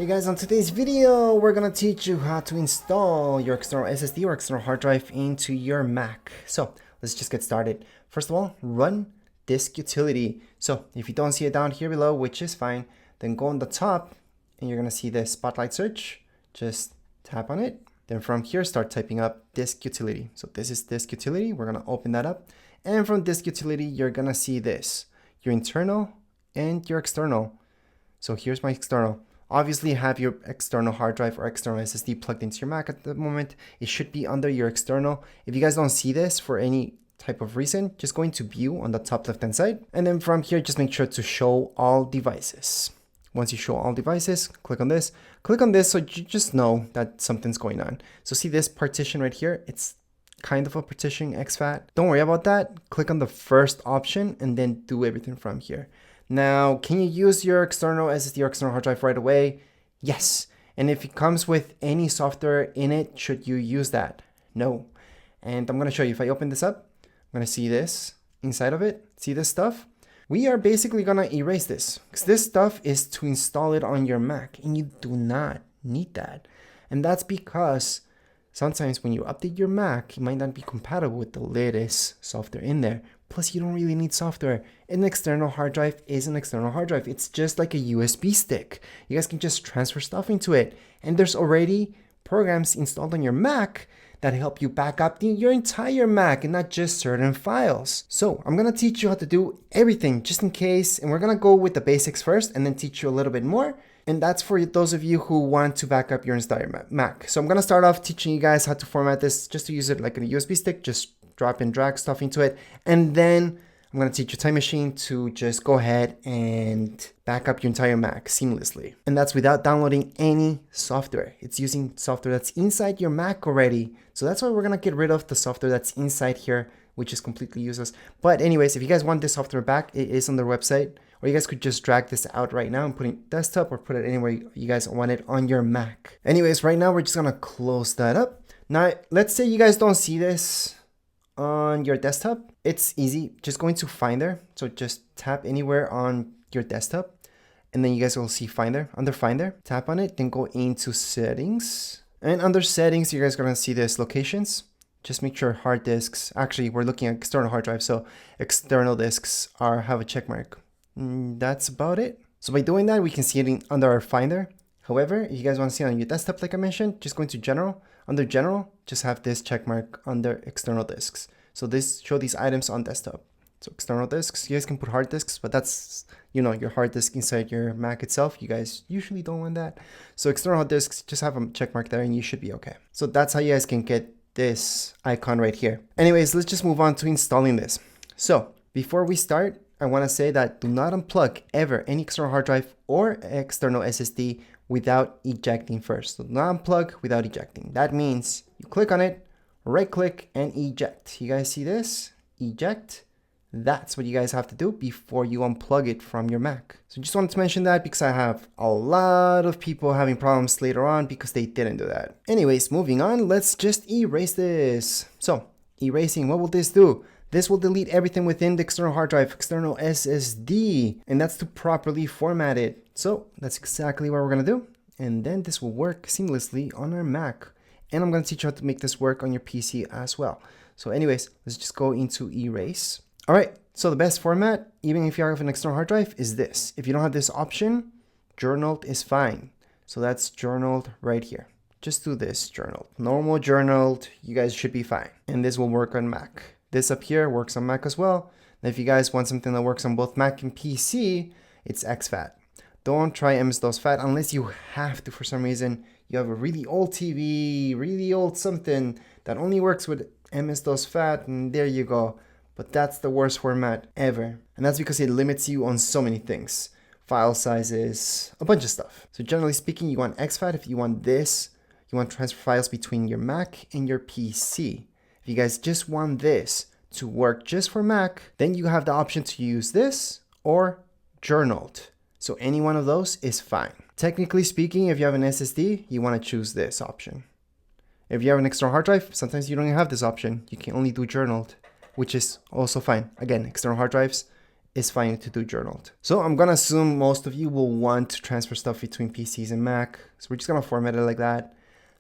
Hey guys, on today's video, we're gonna teach you how to install your external SSD or external hard drive into your Mac. So let's just get started. First of all, run disk utility. So if you don't see it down here below, which is fine, then go on the top and you're gonna see the spotlight search. Just tap on it. Then from here, start typing up disk utility. So this is disk utility. We're gonna open that up. And from disk utility, you're gonna see this, your internal and your external. So here's my external. Obviously, have your external hard drive or external SSD plugged into your Mac at the moment. It should be under your external. If you guys don't see this for any type of reason, just go into view on the top left hand side. And then from here, just make sure to show all devices. Once you show all devices, click on this so you just know that something's going on. So see this partition right here? It's kind of a partitioning exFAT. Don't worry about that. Click on the first option and then do everything from here. Now, can you use your external SSD or external hard drive right away? Yes. And if it comes with any software in it, should you use that? No. And I'm going to show you. If I open this up, I'm going to see this inside of it. See this stuff? We are basically going to erase this because this stuff is to install it on your Mac and you do not need that. And that's because sometimes when you update your Mac, it might not be compatible with the latest software in there. Plus, you don't really need software. An external hard drive is an external hard drive. It's just like a USB stick. You guys can just transfer stuff into it. And there's already programs installed on your Mac that help you back up your entire Mac and not just certain files. So I'm gonna teach you how to do everything just in case. And we're gonna go with the basics first and then teach you a little bit more. And that's for those of you who want to back up your entire Mac. So I'm gonna start off teaching you guys how to format this just to use it like a USB stick. Just drop and drag stuff into it. And then I'm going to teach you Time Machine to just go ahead and back up your entire Mac seamlessly. And that's without downloading any software. It's using software that's inside your Mac already. So that's why we're going to get rid of the software that's inside here, which is completely useless. But anyways, if you guys want this software back, it is on their website. Or you guys could just drag this out right now and put it desktop or put it anywhere you guys want it on your Mac. Anyways, right now we're just going to close that up. Now, let's say you guys don't see this on your desktop. It's easy. Just go into Finder. So just tap anywhere on your desktop and then you guys will see Finder. Under Finder, tap on it, then go into Settings. And under Settings, you guys are going to see this Locations. Just make sure hard disks, actually we're looking at external hard drive, so external disks have a check mark. That's about it. So by doing that, we can see it under our Finder. However, if you guys want to see it on your desktop, like I mentioned, just go into General. Under General, just have this check mark under external disks. So show these items on desktop. So external disks, you guys can put hard disks, but that's, your hard disk inside your Mac itself. You guys usually don't want that. So external hard disks, just have a check mark there and you should be okay. So that's how you guys can get this icon right here. Anyways, let's just move on to installing this. So before we start, I want to say that do not unplug ever any external hard drive or external SSD without ejecting first. So not unplug without ejecting. That means you click on it, right click and eject. You guys see this? Eject. That's what you guys have to do before you unplug it from your Mac. So just wanted to mention that because I have a lot of people having problems later on because they didn't do that. Anyways, moving on, let's just erase this. So erasing, what will this do? This will delete everything within the external hard drive, external SSD, and that's to properly format it. So that's exactly what we're gonna do. And then this will work seamlessly on our Mac. And I'm gonna teach you how to make this work on your PC as well. So anyways, let's just go into erase. All right, so the best format, even if you have an external hard drive, is this. If you don't have this option, journaled is fine. So that's journaled right here. Just do this, journaled. Normal journaled, you guys should be fine. And this will work on Mac. This up here works on Mac as well. Now, if you guys want something that works on both Mac and PC, it's exFAT. Don't try MS-DOS FAT unless you have to for some reason. You have a really old TV, really old something that only works with MS-DOS FAT, and there you go. But that's the worst format ever. And that's because it limits you on so many things. File sizes, a bunch of stuff. So generally speaking, you want exFAT. If you want this, you want to transfer files between your Mac and your PC. If you guys just want this to work just for Mac, then you have the option to use this or journaled. So any one of those is fine. Technically speaking, if you have an SSD, you want to choose this option. If you have an external hard drive, sometimes you don't have this option. You can only do journaled, which is also fine. Again, external hard drives, is fine to do journaled. So I'm gonna assume most of you will want to transfer stuff between PCs and Mac. So we're just gonna format it like that.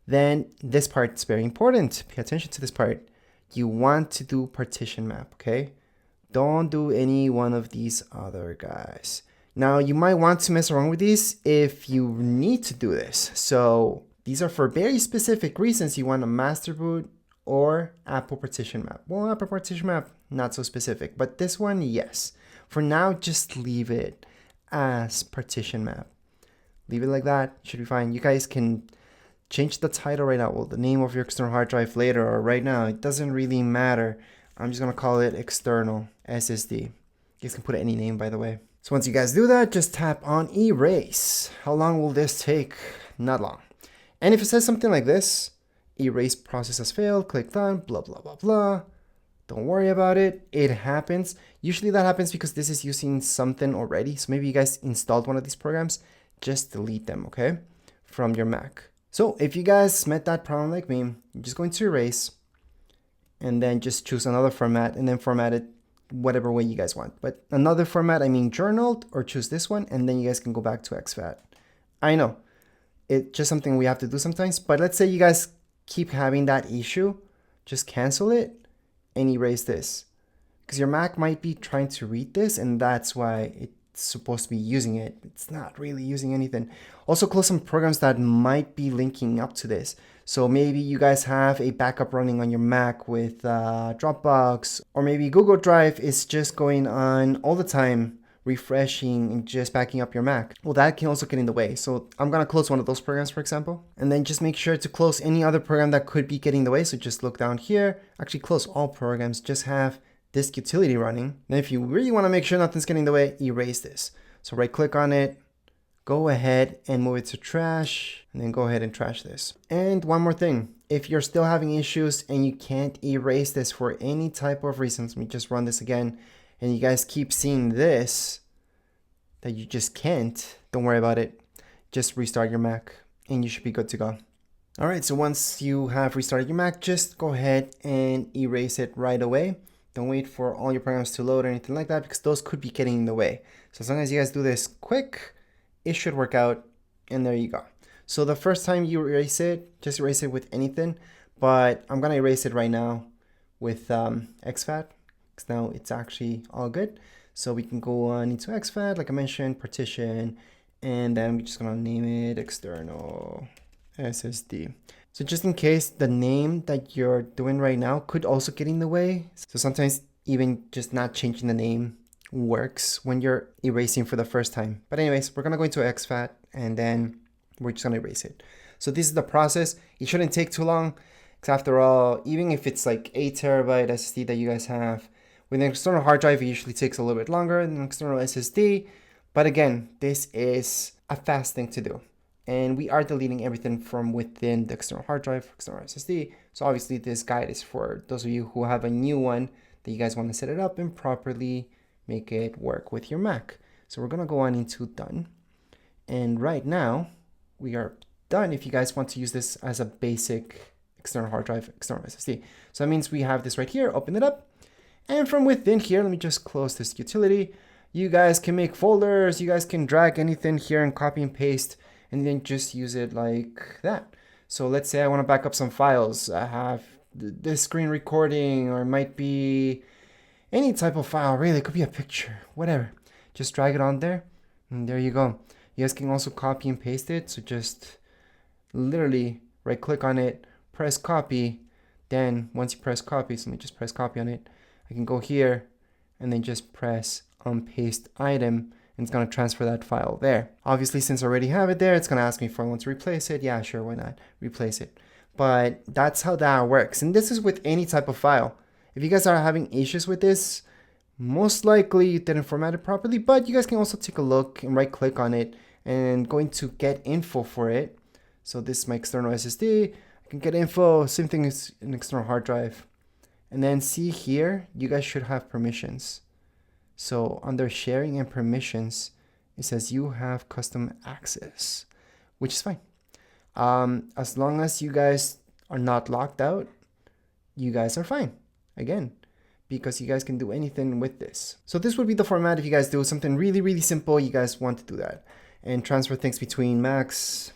Then this part is very important. Pay attention to this part. You want to do partition map, okay? Don't do any one of these other guys. Now you might want to mess around with these if you need to do this. So these are for very specific reasons. You want a master boot or Apple partition map. Well, Apple partition map, not so specific, but this one, yes. For now, just leave it as partition map. Leave it like that, should be fine. You guys can change the title right now, well, the name of your external hard drive later or right now. It doesn't really matter. I'm just gonna call it external SSD. You guys can put any name, by the way. So once you guys do that, just tap on erase. How long will this take? Not long. And if it says something like this, erase process has failed, click done, blah, blah, blah, blah. Don't worry about it. It happens. Usually that happens because this is using something already. So maybe you guys installed one of these programs. Just delete them, okay? From your Mac. So if you guys met that problem like me, you're just going to erase and then just choose another format and then format it whatever way you guys want. But another format, I mean journaled, or choose this one and then you guys can go back to exFAT. I know, it's just something we have to do sometimes, but let's say you guys keep having that issue, just cancel it and erase this. Because your Mac might be trying to read this and that's why it's supposed to be using it. It's not really using anything. Also close some programs that might be linking up to this. So maybe you guys have a backup running on your Mac with Dropbox, or maybe Google Drive is just going on all the time, refreshing and just backing up your Mac. Well, that can also get in the way. So I'm gonna close one of those programs, for example, and then just make sure to close any other program that could be getting in the way. So just look down here, actually close all programs, just have disk utility running. Then if you really wanna make sure nothing's getting in the way, erase this. So right click on it, go ahead and move it to trash, and then go ahead and trash this. And one more thing, if you're still having issues and you can't erase this for any type of reasons, let me just run this again, and you guys keep seeing this, that you just can't, don't worry about it. Just restart your Mac and you should be good to go. All right, so once you have restarted your Mac, just go ahead and erase it right away. Don't wait for all your programs to load or anything like that, because those could be getting in the way. So as long as you guys do this quick, it should work out, and there you go. So the first time you erase it, just erase it with anything, but I'm gonna erase it right now with exFAT, because now it's actually all good. So we can go on into exFAT, like I mentioned, partition, and then we're just gonna name it external SSD. So just in case, the name that you're doing right now could also get in the way. So sometimes even just not changing the name works when you're erasing for the first time. But anyways, we're gonna go into exFAT and then we're just gonna erase it. So this is the process. It shouldn't take too long, because after all, even if it's like 8 terabyte SSD that you guys have, with an external hard drive, it usually takes a little bit longer than an external SSD. But again, this is a fast thing to do. And we are deleting everything from within the external hard drive, external SSD. So obviously this guide is for those of you who have a new one that you guys want to set it up and properly make it work with your Mac. So we're gonna go on into done. And right now we are done if you guys want to use this as a basic external hard drive, external SSD. So that means we have this right here, open it up. And from within here, let me just close this utility. You guys can make folders, you guys can drag anything here and copy and paste, and then just use it like that. So let's say I want to back up some files. I have this screen recording, or it might be any type of file, really. It could be a picture, whatever. Just drag it on there, and there you go. You guys can also copy and paste it. So just literally right click on it, press copy. Then once you press copy, so let me just press copy on it. I can go here and then just press paste item, and it's going to transfer that file there. Obviously, since I already have it there, it's going to ask me if I want to replace it. Yeah, sure, why not? Replace it. But that's how that works. And this is with any type of file. If you guys are having issues with this, most likely you didn't format it properly, but you guys can also take a look and right click on it and go into get info for it. So this is my external SSD. I can get info, same thing as an external hard drive. And then see here, you guys should have permissions. So under sharing and permissions, it says you have custom access, which is fine. As long as you guys are not locked out, you guys are fine. Again, because you guys can do anything with this. So this would be the format if you guys do something really simple, you guys want to do that. And transfer things between Macs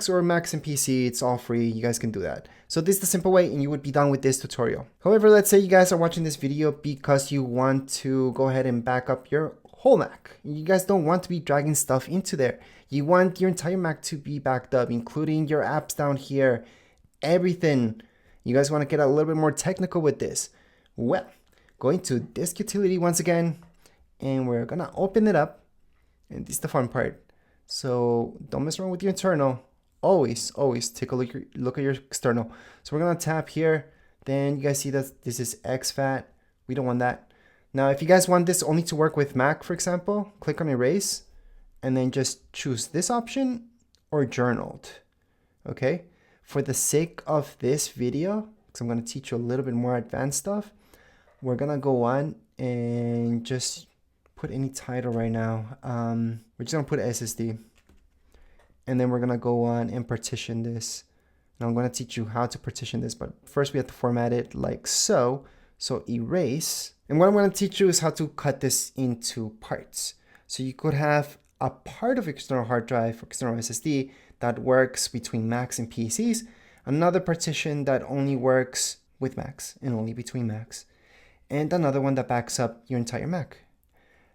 or Macs and PC, it's all free, you guys can do that. So this is the simple way and you would be done with this tutorial. However, let's say you guys are watching this video because you want to go ahead and back up your whole Mac. You guys don't want to be dragging stuff into there. You want your entire Mac to be backed up, including your apps down here, everything. You guys want to get a little bit more technical with this. Well, going to disk utility once again, and we're gonna open it up, and this is the fun part. So don't mess around with your internal. Always take a look at your external. So we're gonna tap here. Then you guys see that this is exFAT. We don't want that. Now, if you guys want this only to work with Mac, for example, click on erase, and then just choose this option or journaled. Okay. For the sake of this video, because I'm gonna teach you a little bit more advanced stuff, we're gonna go on and just put any title right now. We're just gonna put SSD, and then we're gonna go on and partition this. Now I'm gonna teach you how to partition this, but first we have to format it like so. So erase, and what I'm gonna teach you is how to cut this into parts. So you could have a part of external hard drive or external SSD that works between Macs and PCs, another partition that only works with Macs and only between Macs, and another one that backs up your entire Mac.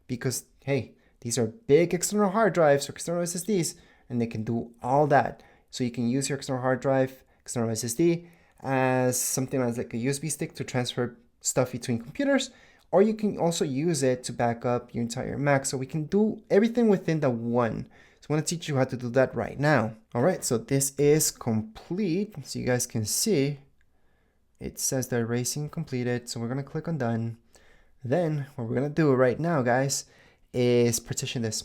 Because, hey, these are big external hard drives or external SSDs, and they can do all that. So you can use your external hard drive, external SSD, as something as like a USB stick to transfer stuff between computers, or you can also use it to back up your entire Mac. So we can do everything within the one. So I'm going to teach you how to do that right now. All right, so this is complete. So you guys can see it says the erasing completed. So we're going to click on done. Then what we're going to do right now, guys, is partition this.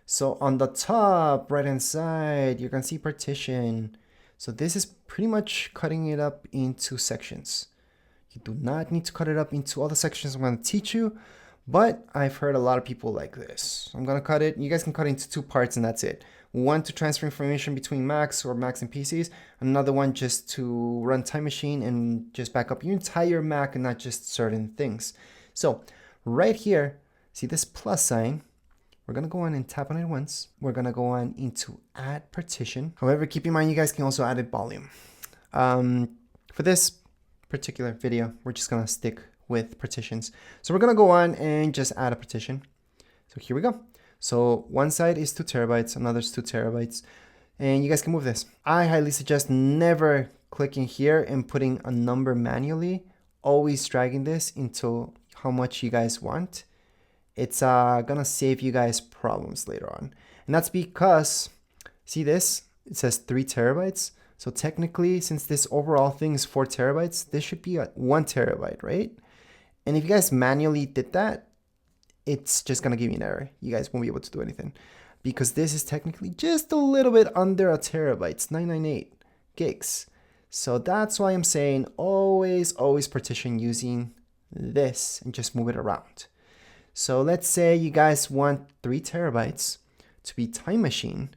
So on the top right hand side, you're going to see partition. So this is pretty much cutting it up into sections. You do not need to cut it up into all the sections I'm going to teach you, but I've heard a lot of people like this. I'm going to cut it. You guys can cut it into two parts and that's it. One to transfer information between Macs or Macs and PCs. Another one just to run Time Machine and just back up your entire Mac and not just certain things. So right here, see this plus sign? We're going to go on and tap on it once. We're going to go on into add partition. However, keep in mind, you guys can also add a volume. For this particular video, we're just going to stick with partitions. So we're going to go on and just add a partition. So here we go. So one side is 2 terabytes, another is 2 terabytes, and you guys can move this. I highly suggest never clicking here and putting a number manually, always dragging this into how much you guys want. It's gonna save you guys problems later on. And that's because, see this? It says 3 terabytes. So technically, since this overall thing is 4 terabytes, this should be 1 terabyte, right? And if you guys manually did that, it's just gonna give you an error. You guys won't be able to do anything because this is technically just a little bit under a terabyte. It's 998 gigs. So that's why I'm saying always partition using this and just move it around. So let's say you guys want 3 terabytes to be Time Machine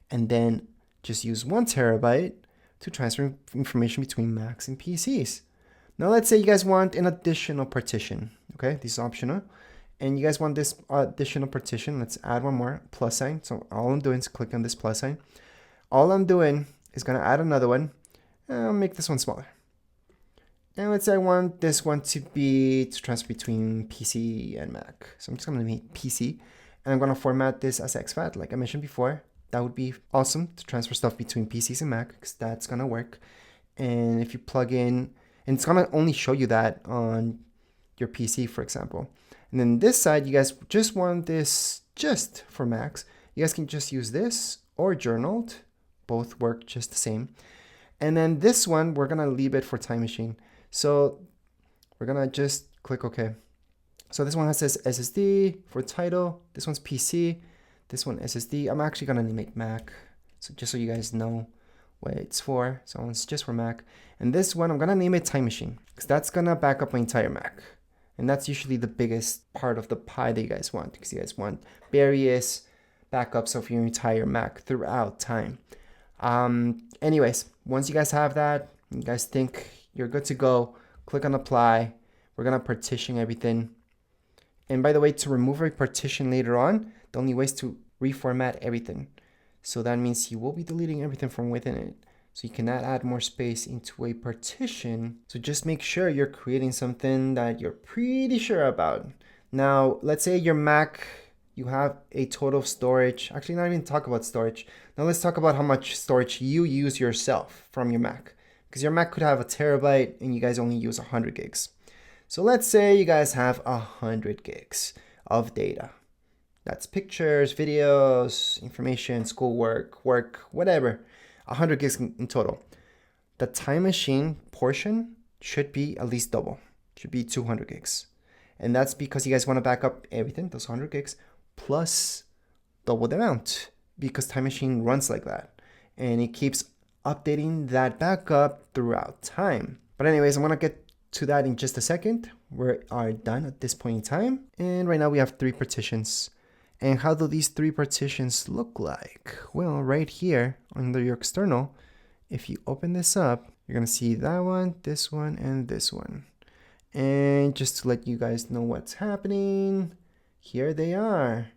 and then just use 1 terabyte to transfer information between Macs and PCs. Now let's say you guys want an additional partition. Okay, this is optional. And you guys want this additional partition. Let's add one more, plus sign. So all I'm doing is click on this plus sign. All I'm doing is gonna add another one. I'll make this one smaller. And let's say I want this one to transfer between PC and Mac. So I'm just gonna make PC, and I'm gonna format this as exFAT, like I mentioned before. That would be awesome to transfer stuff between PCs and Mac, because that's gonna work. And if you plug in, and it's gonna only show you that on your PC, for example. And then this side, you guys just want this just for Macs. You guys can just use this or journaled. Both work just the same. And then this one, we're gonna leave it for Time Machine. So we're gonna just click OK. So this one says SSD for title. This one's PC. This one SSD. I'm actually gonna name it Mac. So just so you guys know what it's for. So it's just for Mac. And this one, I'm gonna name it Time Machine, because that's gonna back up my entire Mac. And that's usually the biggest part of the pie that you guys want, because you guys want various backups of your entire Mac throughout time. Anyways, once you guys have that, you guys think you're good to go, click on apply. we're gonna partition everything. And by the way, to remove a partition later on, the only way is to reformat everything. So that means you will be deleting everything from within it. So you cannot add more space into a partition. So just make sure you're creating something that you're pretty sure about. Now, let's say your Mac, you have a total storage. Actually, not even talk about storage. Now let's talk about how much storage you use yourself from your Mac. Because your Mac could have a terabyte and you guys only use 100 gigs. So let's say you guys have 100 gigs of data. That's pictures, videos, information, schoolwork, work, whatever. 100 gigs in total. The time machine portion should be at least double. Should be 200 gigs. And that's because you guys want to back up everything, those 100 gigs, plus double the amount. Because time machine runs like that. And it keeps updating that backup throughout time. But anyways, I'm going to get to that in just a second. We are done at this point in time. And right now we have 3 partitions. And how do these 3 partitions look like? Well, right here under your external, if you open this up, you're going to see that one, and this one. And just to let you guys know what's happening, here they are.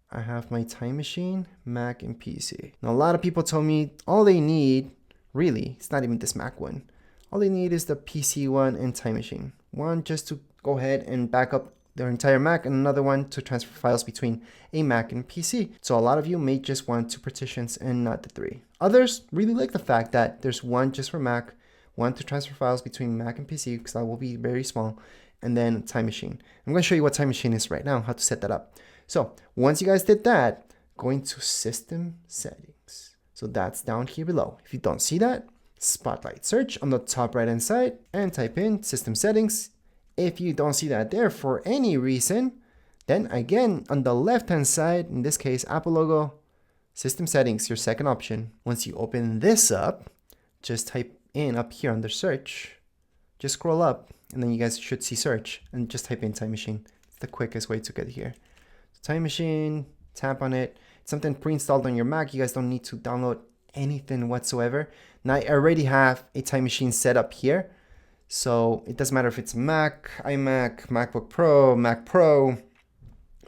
I have my time machine, Mac, and PC. Now, a lot of people told me all they need, really, it's not even this Mac one. All they need is the PC one and time machine. One just to go ahead and back up their entire Mac, and another one to transfer files between a Mac and PC. So a lot of you may just want 2 partitions and not the 3. Others really like the fact that there's one just for Mac, one to transfer files between Mac and PC, because that will be very small, and then time machine. I'm going to show you what time machine is right now, how to set that up. So once you guys did that, go into system settings. So that's down here below. If you don't see that, spotlight search on the top right hand side and type in system settings. If you don't see that there for any reason, then again, on the left-hand side, in this case, Apple logo, system settings, your second option. Once you open this up, just type in up here under search, just scroll up, and then you guys should see search, and just type in time machine. It's the quickest way to get here. So time machine, tap on it. It's something pre-installed on your Mac. You guys don't need to download anything whatsoever. Now, I already have a time machine set up here. So it doesn't matter if it's Mac, iMac, MacBook Pro, Mac Pro,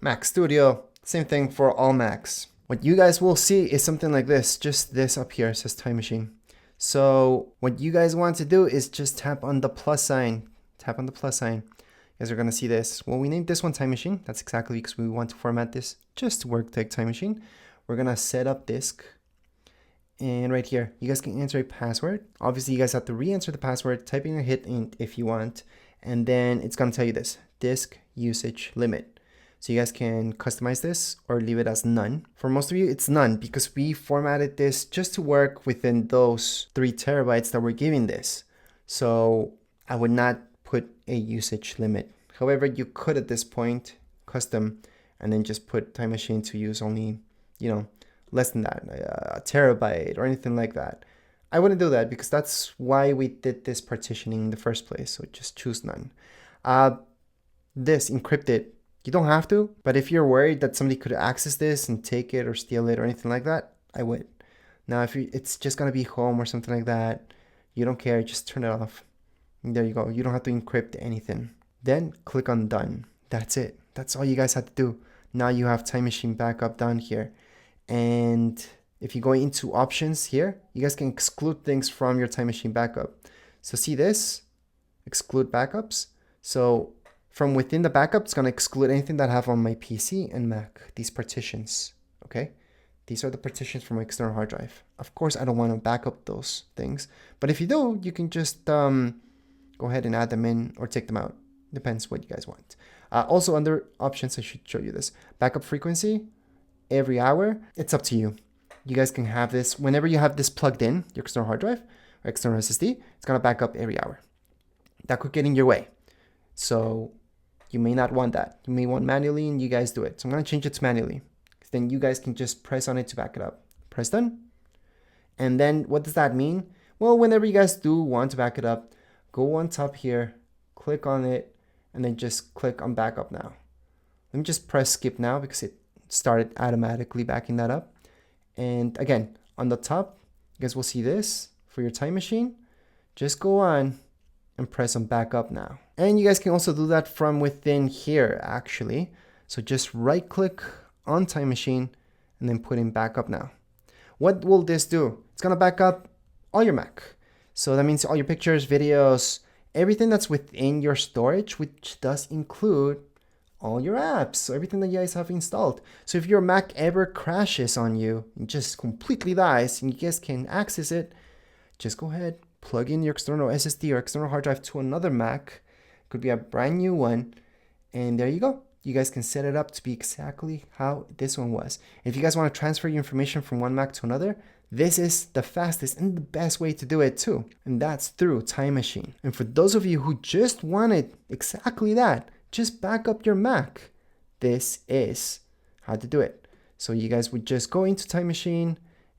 Mac Studio, same thing for all Macs. What you guys will see is something like this, just this up here, it says time machine. So what you guys want to do is just tap on the plus sign, tap on the plus sign. You guys are gonna see this. Well, we named this one time machine. That's exactly because we want to format this just to work like time machine. We're gonna set up disk. And right here, you guys can enter a password. Obviously, you guys have to re-enter the password, type in a hit int if you want, and then it's gonna tell you this, disk usage limit. So you guys can customize this or leave it as none. For most of you, it's none because we formatted this just to work within those 3 terabytes that we're giving this. So I would not put a usage limit. However, you could at this point custom and then just put time machine to use only, less than that, a terabyte or anything like that. I wouldn't do that because that's why we did this partitioning in the first place. So just choose none. This encrypted, you don't have to, but if you're worried that somebody could access this and take it or steal it or anything like that, I would. Now, if it's just gonna be home or something like that, you don't care, just turn it off. And there you go. You don't have to encrypt anything. Then click on done. That's it. That's all you guys have to do. Now you have time machine backup down here. And if you go into options here, you guys can exclude things from your time machine backup. So see this, exclude backups. So from within the backup, it's gonna exclude anything that I have on my PC and Mac, these partitions, okay? These are the partitions from my external hard drive. Of course, I don't wanna back up those things, but if you do, you can just go ahead and add them in or take them out. Depends what you guys want. Also under options, I should show you this. Backup frequency, every hour, it's up to you. You guys can have this whenever you have this plugged in, your external hard drive or external SSD, it's gonna back up every hour. That could get in your way. So you may not want that. You may want manually and you guys do it. So I'm gonna change it to manually. Then you guys can just press on it to back it up. Press done. And then what does that mean? Well, whenever you guys do want to back it up, go on top here, click on it, and then just click on backup now. Let me just press skip now because it started automatically backing that up. And again, on the top, you guys will see this for your time machine. Just go on and press on backup now. And you guys can also do that from within here, actually. So just right click on Time Machine and then put in backup now. What will this do? It's gonna back up all your Mac. So that means all your pictures, videos, everything that's within your storage, which does include all your apps, so everything that you guys have installed. So if your Mac ever crashes on you and just completely dies and you guys can access it, just go ahead, plug in your external SSD or external hard drive to another Mac. Could be a brand new one, and there you go. You guys can set it up to be exactly how this one was. If you guys want to transfer your information from one Mac to another, this is the fastest and the best way to do it too, and that's through Time Machine. And for those of you who just wanted exactly that, just back up your Mac. This is how to do it. So you guys would just go into Time Machine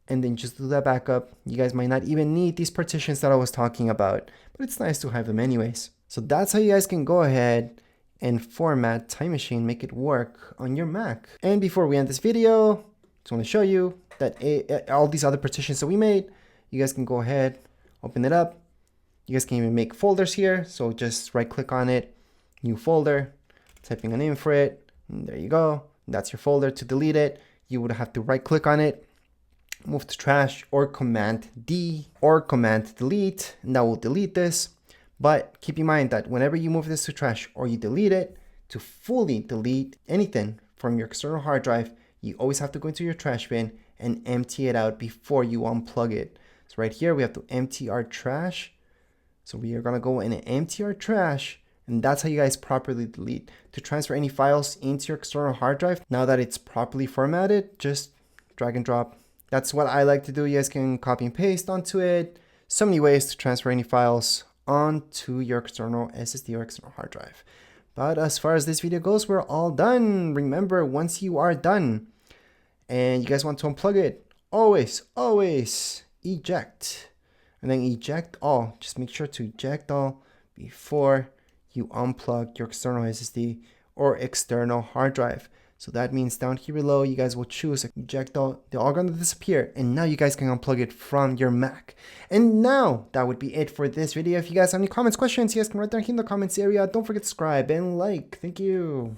and then just do that backup. You guys might not even need these partitions that I was talking about, but it's nice to have them anyways. So that's how you guys can go ahead and format Time Machine, make it work on your Mac. And before we end this video, just want to show you that all these other partitions that we made, you guys can go ahead, open it up. You guys can even make folders here. So just right click on it, new folder, typing a name for it, and there you go. That's your folder. To delete it, you would have to right click on it, move to trash, or Command D or Command Delete, and that will delete this. But keep in mind that whenever you move this to trash or you delete it, to fully delete anything from your external hard drive, you always have to go into your trash bin and empty it out before you unplug it. So right here, we have to empty our trash. So we are gonna go in and empty our trash, and that's how you guys properly delete. To transfer any files into your external hard drive, now that it's properly formatted, just drag and drop. That's what I like to do. You guys can copy and paste onto it. So many ways to transfer any files onto your external SSD or external hard drive. But as far as this video goes, we're all done. Remember, once you are done and you guys want to unplug it, always eject and then eject all. Just make sure to eject all before you unplug your external SSD or external hard drive. So that means down here below, you guys will choose eject all. They're all gonna disappear, and now you guys can unplug it from your Mac. And now that would be it for this video. If you guys have any comments, questions, you guys can write down here in the comments area. Don't forget to subscribe and like. Thank you.